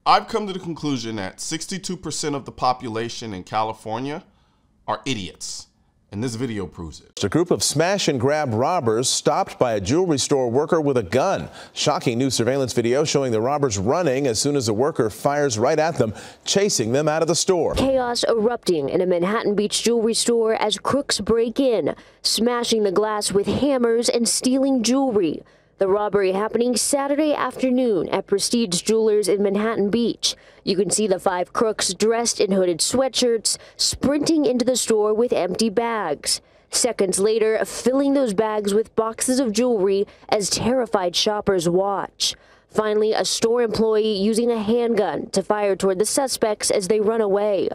I've come to the conclusion that 62% of the population in California are idiots. And this video proves it. A group of smash and grab robbers stopped by a jewelry store worker with a gun. Shocking new surveillance video showing the robbers running as soon as the worker fires right at them, chasing them out of the store. Chaos erupting in a Manhattan Beach jewelry store as crooks break in, smashing the glass with hammers and stealing jewelry. The robbery happening Saturday afternoon at Prestige Jewelers in Manhattan Beach. You can see the 5 crooks dressed in hooded sweatshirts sprinting into the store with empty bags. Seconds later, filling those bags with boxes of jewelry as terrified shoppers watch. Finally, a store employee using a handgun to fire toward the suspects as they run away.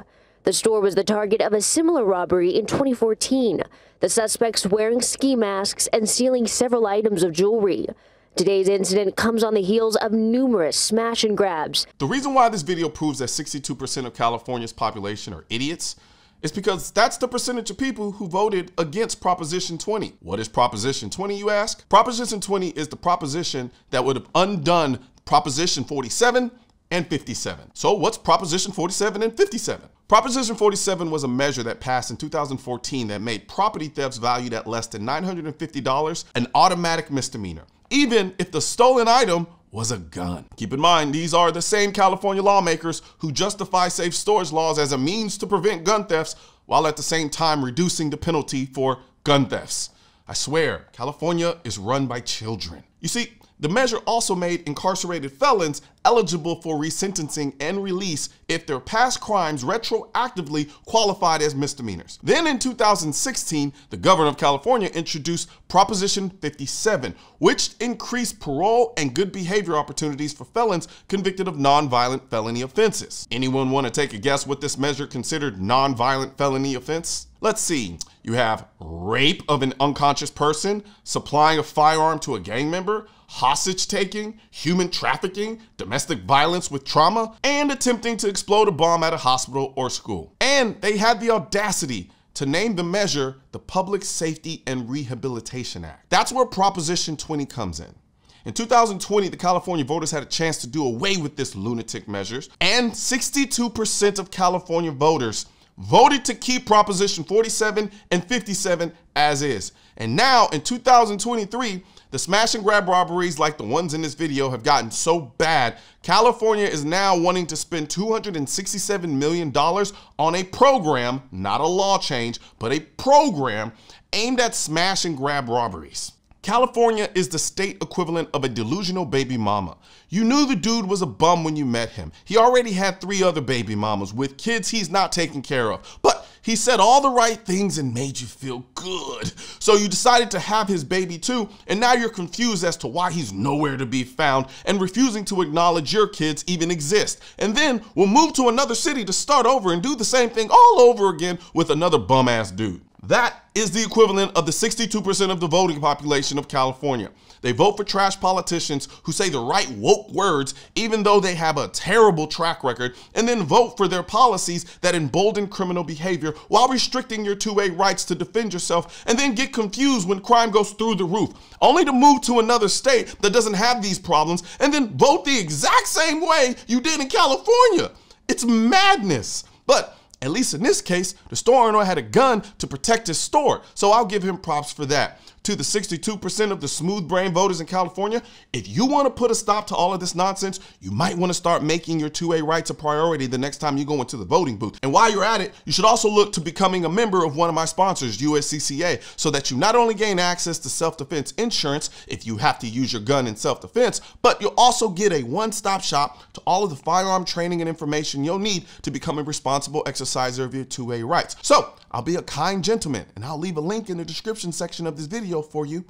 The store was the target of a similar robbery in 2014. The suspects wearing ski masks and stealing several items of jewelry. Today's incident comes on the heels of numerous smash and grabs. The reason why this video proves that 62% of California's population are idiots is because that's the percentage of people who voted against Proposition 20. What is Proposition 20, you ask? Proposition 20 is the proposition that would have undone Proposition 47 and 57. So what's Proposition 47 and 57? Proposition 47 was a measure that passed in 2014 that made property thefts valued at less than $950 an automatic misdemeanor, even if the stolen item was a gun. Keep in mind, these are the same California lawmakers who justify safe storage laws as a means to prevent gun thefts, while at the same time reducing the penalty for gun thefts. I swear, California is run by children. You see, the measure also made incarcerated felons eligible for resentencing and release if their past crimes retroactively qualified as misdemeanors. Then in 2016, the governor of California introduced Proposition 57, which increased parole and good behavior opportunities for felons convicted of nonviolent felony offenses. Anyone want to take a guess what this measure considered nonviolent felony offense? Let's see. You have rape of an unconscious person, supplying a firearm to a gang member, hostage taking, human trafficking, domestic violence with trauma, and attempting to explode a bomb at a hospital or school. And they had the audacity to name the measure the Public Safety and Rehabilitation Act. That's where Proposition 20 comes in. In 2020, the California voters had a chance to do away with this lunatic measures, and 62% of California voters voted to keep Proposition 47 and 57 as is. And now in 2023, the smash and grab robberies like the ones in this video have gotten so bad, California is now wanting to spend $267 million on a program, not a law change, but a program aimed at smash and grab robberies. California is the state equivalent of a delusional baby mama. You knew the dude was a bum when you met him. He already had 3 other baby mamas with kids he's not taking care of. But he said all the right things and made you feel good. So you decided to have his baby too, and now you're confused as to why he's nowhere to be found and refusing to acknowledge your kids even exist. And then we'll move to another city to start over and do the same thing all over again with another bum-ass dude. That is the equivalent of the 62% of the voting population of California. They vote for trash politicians who say the right woke words even though they have a terrible track record, and then vote for their policies that embolden criminal behavior while restricting your 2A rights to defend yourself, and then get confused when crime goes through the roof, only to move to another state that doesn't have these problems and then vote the exact same way you did in California. It's madness. But at least in this case, the store owner had a gun to protect his store, so I'll give him props for that. To the 62% of the smooth brain voters in California, if you want to put a stop to all of this nonsense, you might want to start making your 2A rights a priority the next time you go into the voting booth. And while you're at it, you should also look to becoming a member of one of my sponsors, USCCA, so that you not only gain access to self-defense insurance if you have to use your gun in self-defense, but you'll also get a one-stop shop to all of the firearm training and information you'll need to become a responsible exerciser of your 2A rights. So I'll be a kind gentleman, and I'll leave a link in the description section of this video for you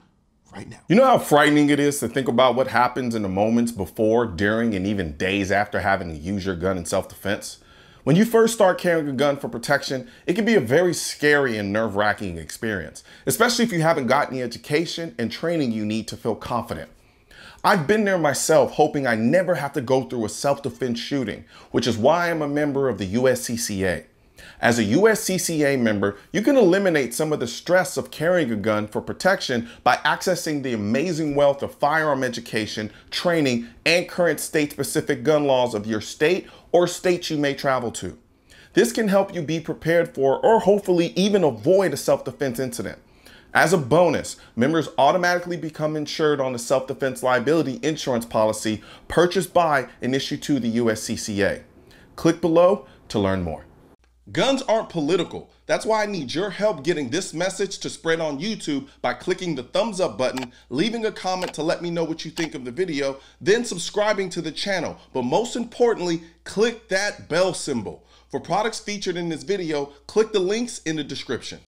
right now. You know how frightening it is to think about what happens in the moments before, during, and even days after having to use your gun in self-defense? When you first start carrying a gun for protection, it can be a very scary and nerve-wracking experience, especially if you haven't gotten the education and training you need to feel confident. I've been there myself, hoping I never have to go through a self-defense shooting, which is why I'm a member of the USCCA. As a USCCA member, you can eliminate some of the stress of carrying a gun for protection by accessing the amazing wealth of firearm education, training, and current state-specific gun laws of your state or states you may travel to. This can help you be prepared for or hopefully even avoid a self-defense incident. As a bonus, members automatically become insured on the self-defense liability insurance policy purchased by and issued to the USCCA. Click below to learn more. Guns aren't political. That's why I need your help getting this message to spread on YouTube by clicking the thumbs up button, leaving a comment to let me know what you think of the video, then subscribing to the channel. But most importantly, click that bell symbol. For products featured in this video, click the links in the description.